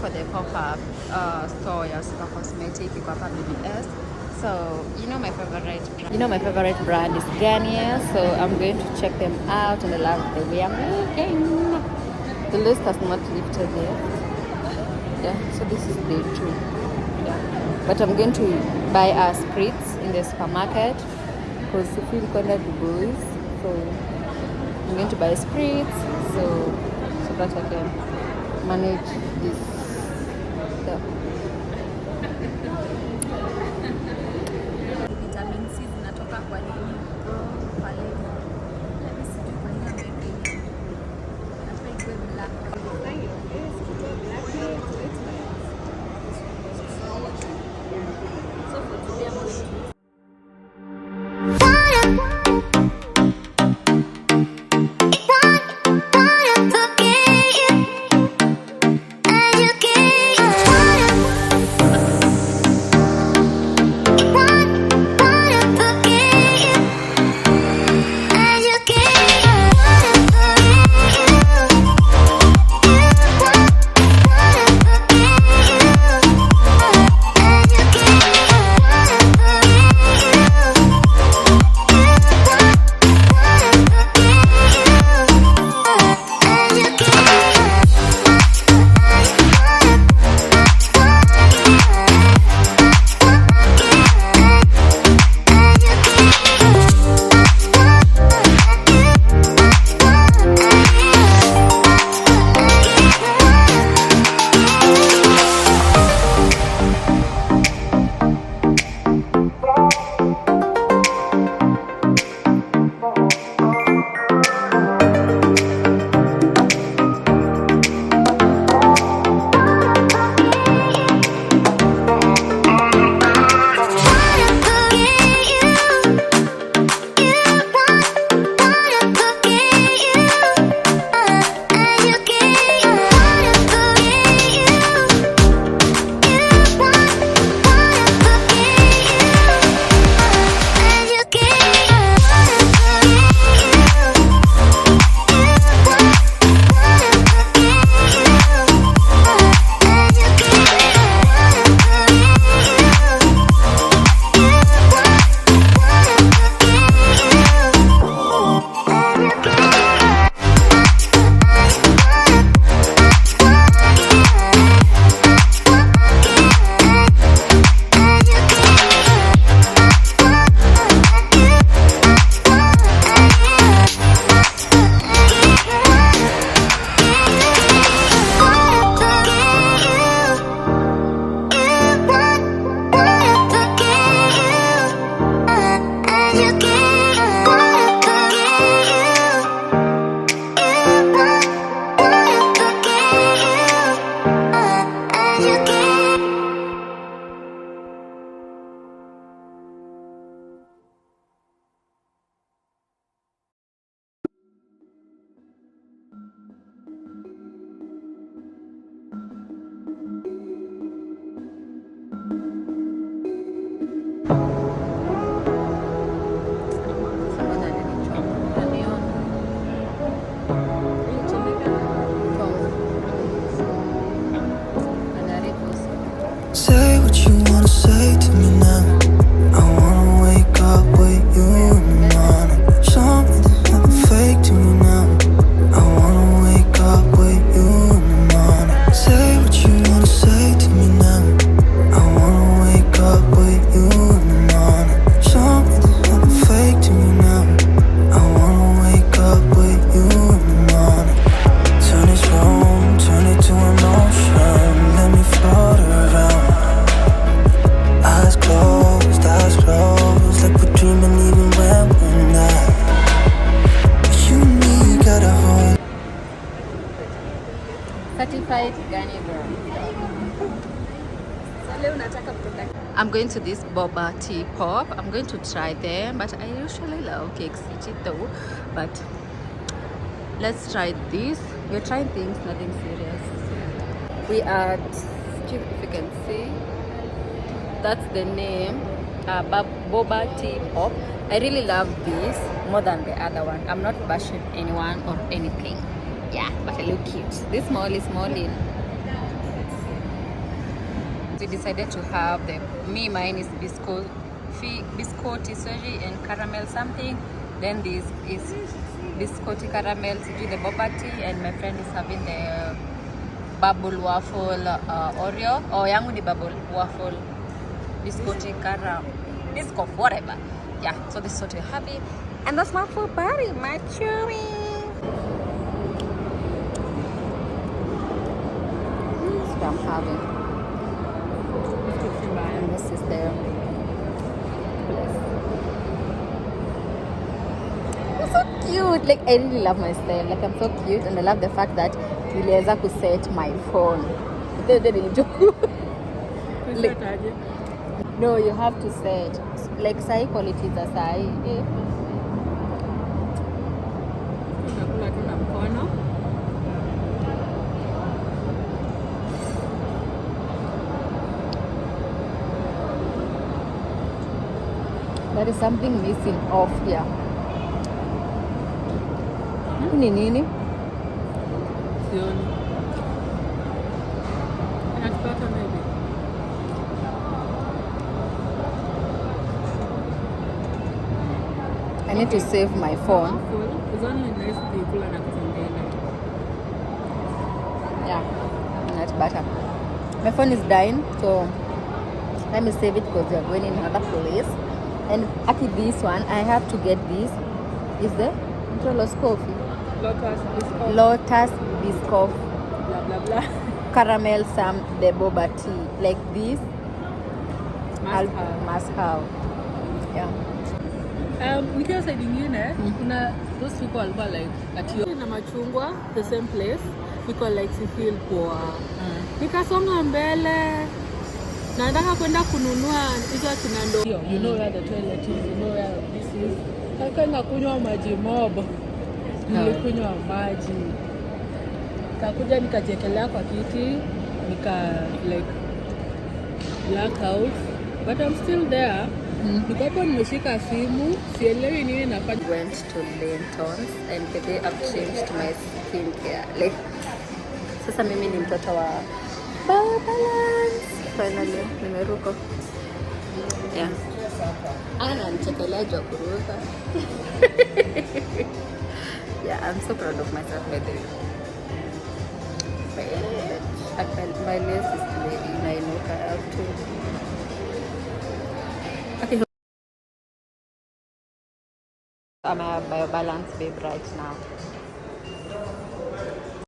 for the pop-up store ya Super Cosmetic iko hapa BBS. So my favorite brand is Garnier, so I'm going to check them out and I love the way I'm looking. The list has not lifted yet. Yeah, so this is day 2. Yeah, but I'm going to buy our spritz in the supermarket because I feel kind of boys. So I'm going to buy spritz so that I can manage this. Yeah. Vitamin C zinatoka kwa nini? Pale. So for today I'm going to certified Garnier girl. I'm going to this boba tea pop. I'm going to try them, but I usually love cakes though. But let's try this. We're trying things, nothing serious. We are, if you can see, that's the name, boba tea pop. I really love this more than the other one. I'm not bashing anyone or anything. Yeah, but I look cute. This small is small in. we decided to have mine is biscotti, sorry, and caramel something. Then this is biscotti caramel to do the boba tea, and my friend is having the bubble waffle Oreo. Oh, yangu ni bubble waffle biscotti caramel, biscoff, whatever. Yeah, so this is what we're having, and that's my full body, my chewy. I'm having. And this is there. I'm so cute. Like, I really love my style. Like, I'm so cute, and I love the fact that niliweza kuset my phone. Like, no, you have to set. Like, sai quality za sai. There is something missing off here. Ni nini? Sioni. Inatupata maybe. I need to save my phone. It's only nice people na kutembea. Yeah, that's better. My phone is dying, so let me save it because we are going in another place. And actually this one, I have to get this. Is the Lotus coffee? Lotus Biscoff. Blah blah blah. Caramel some the boba tea. Like this. Must have. Yeah. Nikiwa side nyingine kuna those people walikuwa like ati na machungwa the same place because like si feel poa. Nikasonga mbele. Nataka kwenda kununua hizo kinando. You know where the toilet is, you know where this is. Kaka nakunywa maji mob. Nilikunywa maji. Kakuja nikajekelea kwa kiti, like black out. But I'm still there. Niko hapo nimeshika simu, sielewi nini nafanya. Went to Linton's and they have changed my skincare. Like, sasa mimi ni mtoto wa balance. Finally, nimeruka. Yeah. Ana nichekelea jua kuruka. Yeah, I'm so proud of myself by the way. My lace is ready. I know I have to. Okay. I'm a BioBalance babe right now.